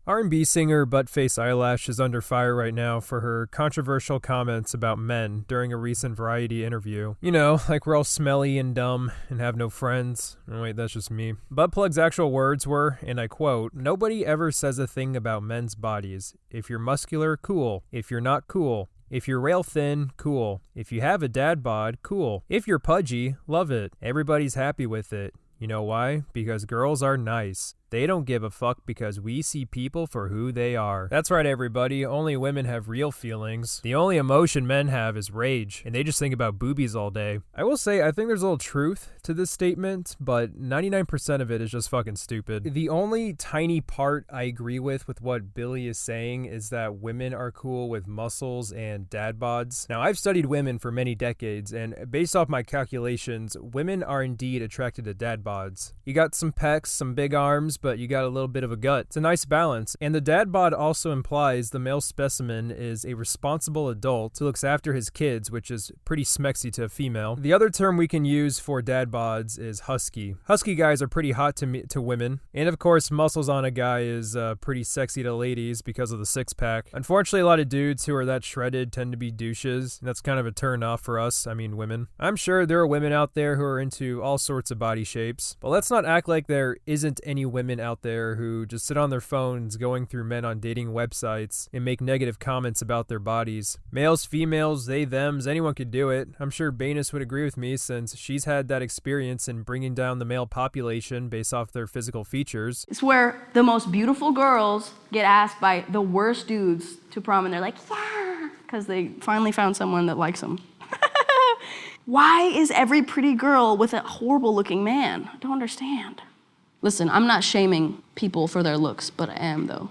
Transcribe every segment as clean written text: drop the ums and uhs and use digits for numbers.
R&B singer Buttface Eyelash is under fire right now for her controversial comments about men during a recent Variety interview. You know, like we're all smelly and dumb and have no friends. Oh wait, that's just me. Buttplug's actual words were, and I quote, "Nobody ever says a thing about men's bodies. If you're muscular, cool. If you're not, cool. If you're rail thin, cool. If you have a dad bod, cool. If you're pudgy, love it. Everybody's happy with it. You know why? Because girls are nice. They don't give a fuck because we see people for who they are." That's right, everybody. Only women have real feelings. The only emotion men have is rage, and they just think about boobies all day. I will say, I think there's a little truth to this statement, but 99% of it is just fucking stupid. The only tiny part I agree with what Billie is saying is that women are cool with muscles and dad bods. Now, I've studied women for many decades, and based off my calculations, women are indeed attracted to dad bods. You got some pecs, some big arms, but you got a little bit of a gut. It's a nice balance. And the dad bod also implies the male specimen is a responsible adult who looks after his kids, which is pretty smexy to a female. The other term we can use for dad bods is husky. Husky guys are pretty hot to women. And of course, muscles on a guy is pretty sexy to ladies because of the six pack. Unfortunately, a lot of dudes who are that shredded tend to be douches. And that's kind of a turn off for us, I mean women. I'm sure there are women out there who are into all sorts of body shapes, but let's not act like there isn't any women out there who just sit on their phones going through men on dating websites and make negative comments about their bodies. Males, females, they, thems, anyone could do it. I'm sure Banus would agree with me since she's had that experience in bringing down the male population based off their physical features. It's where the most beautiful girls get asked by the worst dudes to prom and they're like, yeah, because they finally found someone that likes them. Why is every pretty girl with a horrible looking man? I don't understand. Listen, I'm not shaming people for their looks, but I am, though.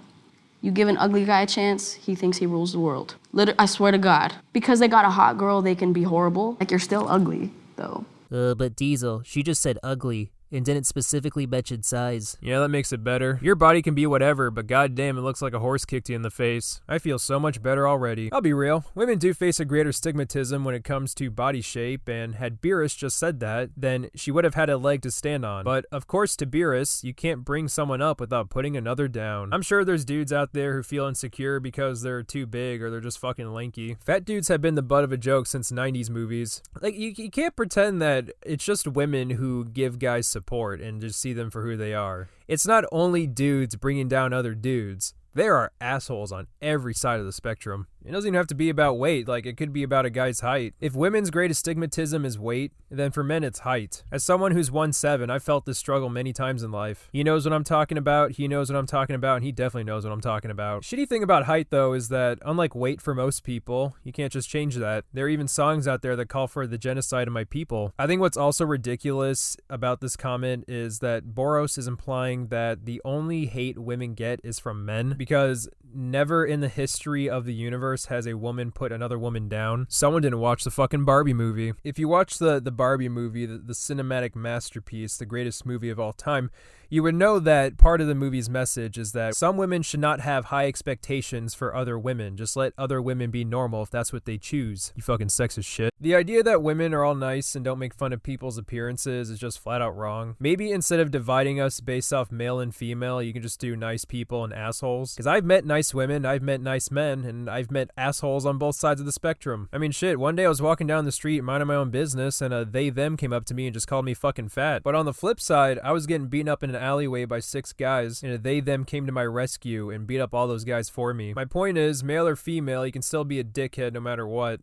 You give an ugly guy a chance, he thinks he rules the world. I swear to God. Because they got a hot girl, they can be horrible. Like, you're still ugly, though. But Diesel, she just said ugly and didn't specifically mention size. Yeah, that makes it better. Your body can be whatever, but goddamn, it looks like a horse kicked you in the face. I feel so much better already. I'll be real. Women do face a greater stigmatism when it comes to body shape, and had Beerus just said that, then she would have had a leg to stand on. But of course, to Beerus, you can't bring someone up without putting another down. I'm sure there's dudes out there who feel insecure because they're too big or they're just fucking lanky. Fat dudes have been the butt of a joke since 90s movies. Like, you can't pretend that it's just women who give guys support and just see them for who they are. It's not only dudes bringing down other dudes. There are assholes on every side of the spectrum. It doesn't even have to be about weight, like it could be about a guy's height. If women's greatest stigmatism is weight, then for men it's height. As someone who's 1'7", I've felt this struggle many times in life. He knows what I'm talking about, he knows what I'm talking about, and he definitely knows what I'm talking about. Shitty thing about height though is that, unlike weight for most people, you can't just change that. There are even songs out there that call for the genocide of my people. I think what's also ridiculous about this comment is that Boros is implying that the only hate women get is from men, because never in the history of the universe has a woman put another woman down. Someone didn't watch the fucking Barbie movie. If you watch the Barbie movie, the cinematic masterpiece, the greatest movie of all time, you would know that part of the movie's message is that some women should not have high expectations for other women. Just let other women be normal if that's what they choose. You fucking sexist shit. The idea that women are all nice and don't make fun of people's appearances is just flat out wrong. Maybe instead of dividing us based off male and female, you can just do nice people and assholes. Because I've met nice women, I've met nice men, and I've met assholes on both sides of the spectrum. I mean, shit, one day I was walking down the street minding my own business and a they-them came up to me and just called me fucking fat. But on the flip side, I was getting beaten up in an alleyway by 6 guys and a they-them came to my rescue and beat up all those guys for me. My point is, male or female, you can still be a dickhead no matter what.